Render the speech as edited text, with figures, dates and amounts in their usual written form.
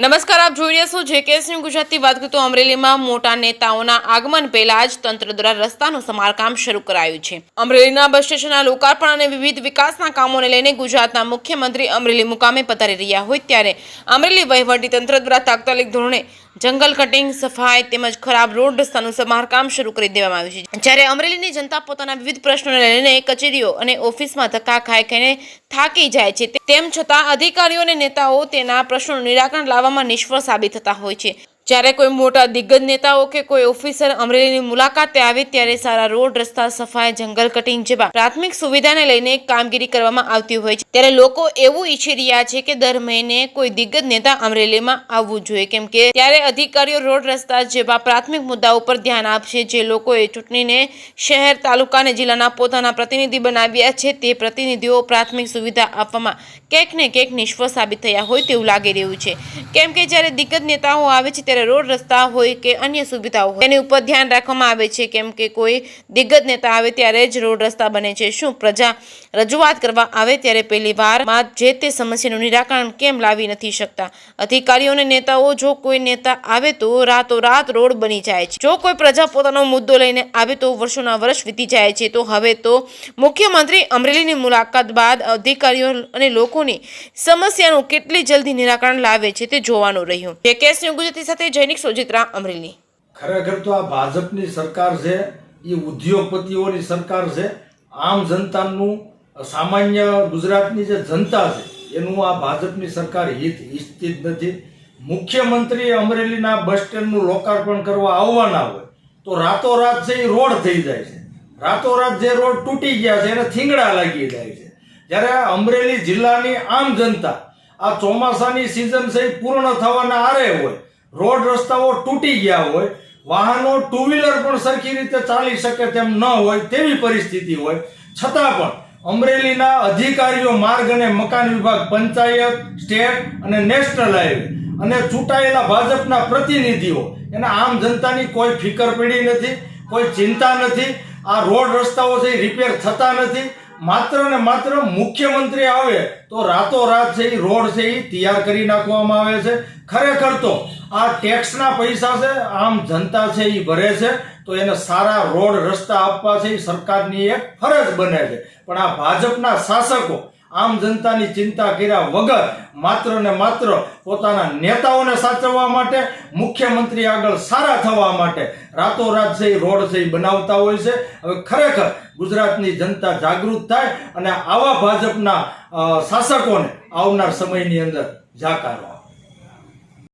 નમસ્કાર, આપ જોઈ રહ્યા છો જેકેએસ ન્યૂઝ ગુજરાતી. વાત કરીએ તો અમરેલીમાં મોટા નેતાઓના આગમન પહેલા જ તંત્ર દ્વારા રસ્તાનું સમારકામ શરૂ કરાયું છે. અમરેલીના બસ સ્ટેશનના લોકાર્પણ અને વિવિધ વિકાસના કામોને લઈને ગુજરાતના મુખ્યમંત્રી અમરેલી મુકામે પધારી રહ્યા હોય ત્યારે અમરેલી વહીવટી તંત્ર દ્વારા તાત્કાલિક ધોરણે જંગલ કટિંગ, સફાઈ તેમજ ખરાબ રોડ રસ્તાનું સમારકામ શરૂ કરી દેવામાં આવ્યું છે. જ્યારે અમરેલીની જનતા પોતાના વિવિધ પ્રશ્નોને લઈને કચેરીઓ અને ઓફિસમાં ધક્કા ખાઈને થાકી જાય છે, તેમ છતાં અધિકારીઓ અને નેતાઓ તેના પ્રશ્નોનું નિરાકરણ લાવવામાં નિષ્ફળ સાબિત થતા હોય છે. જ્યારે કોઈ મોટા દિગ્ગજ નેતાઓ કે કોઈ ઓફિસર અમરેલીની મુલાકાતે આવે ત્યારે સારા રોડ, રસ્તા, સફાઈ, જંગલ કટિંગ જેવા પ્રાથમિક સુવિધાને લઈને કામગીરી કરવામાં આવતી હોય છે. ત્યારે લોકો એવું ઈચ્છી રહ્યા છે કે દર મહિને કોઈ દિગ્ગજ નેતા અમરેલીમાં આવવું જોઈએ, કેમ કે ત્યારે અધિકારીઓ રોડ, રસ્તા જેવા પ્રાથમિક મુદ્દાઓ ઉપર ધ્યાન આપશે. જે લોકોએ ચૂંટણીને શહેર, તાલુકા અને જિલ્લાના પોતાના પ્રતિનિધિ બનાવ્યા છે તે પ્રતિનિધિઓ પ્રાથમિક સુવિધા આપવામાં ક્યાંક ને ક્યાંક નિષ્ફળ સાબિત થયા હોય તેવું લાગી રહ્યું છે. કેમ કે જ્યારે દિગ્ગજ નેતાઓ આવે છે ત્યારે રોડ, રસ્તા હોય કે અન્ય સુવિધાઓ હોય તેની ઉપર ધ્યાન રાખવામાં આવે છે, કેમ કે કોઈ દિગ્ગજ નેતા આવે ત્યારે જ રોડ, રસ્તા બને છે. શું પ્રજા રજૂઆત કરવા આવે ત્યારે પહેલી વારમાં જે તે સમસ્યાનું નિરાકરણ કેમ લાવી નથી શકતા? અધિકારીઓ અને નેતાઓ, જો કોઈ નેતા આવે તો રાતોરાત રોડ બની જાય છે. જો કોઈ પ્રજા પોતાનો મુદ્દો લઈને આવે તો વર્ષોના વર્ષ વીતી જાય છે. તો હવે તો મુખ્યમંત્રી અમરેલીની મુલાકાત બાદ અધિકારીઓ અને લોકોની સમસ્યાનું કેટલી જલ્દી નિરાકરણ લાવે છે તે જોવાનું રહ્યું. જેકેએસ ન્યૂઝ ગુજરાતી સાથે જૈનિક સોજિત્રા, અમરેલી. ખરેખર તો આ ભાજપની સરકાર છે, એ ઉદ્યોગપતિઓની સરકાર છે. આમ જનતાનું, સામાન્ય ગુજરાતની જે જનતા છે એનું આ ભાજપની સરકાર હિત ઈચ્છતી જ નથી. મુખ્યમંત્રી અમરેલીના બસ સ્ટેન્ડનું લોકાર્પણ કરવા આવવાના હોય તો રાતોરાત છે એ રોડ થઈ જાય છે. રાતોરાત જે રોડ તૂટી ગયા છે એને થીંગડા લાગી જાય છે. જ્યારે અમરેલી જિલ્લાની આમ જનતા આ ચોમાસાની સિઝન છે પૂર્ણ થવાના આરે હોય, રોડ રસ્તાઓ તૂટી ગયા હોય, વાહનો ટુ વ્હીલર પણ સરખી રીતે ચાલી શકે તેમ ન હોય તેવી પરિસ્થિતિ હોય, છતાં પણ અમરેલીના અધિકારીઓ, માર્ગ અને મકાન વિભાગ, પંચાયત, સ્ટેટ અને નેશનલ હાઈવે અને ચૂંટાયેલા ભાજપના પ્રતિનિધિઓ એના આમ જનતાની કોઈ ફિકર પડી નથી, કોઈ ચિંતા નથી. આ રોડ રસ્તાઓ છે રિપેર થતા નથી. માત્ર ને માત્ર મુખ્યમંત્રી આવે તો રાતોરાત છે એ રોડ છે એ તૈયાર કરી નાખવામાં આવે છે. ખરેખર તો આ ટેક્સના પૈસા છે, આમ જનતા છે એ ભરે છે, તો એને સારા રોડ રસ્તા આપવા છે એ સરકારની એક ફરજ બને છે. પણ આ ભાજપના શાસકો આમ જનતાની ચિંતા કર્યા વગર માત્ર ને માત્ર પોતાના નેતાઓને સાચવવા માટે, મુખ્યમંત્રી આગળ સારા થવા માટે રાતોરાત છે રોડ છે બનાવતા હોય છે. હવે ખરેખર ગુજરાતની જનતા જાગૃત થાય અને આવા ભાજપના શાસકોને આવનાર સમયની અંદર જાકારો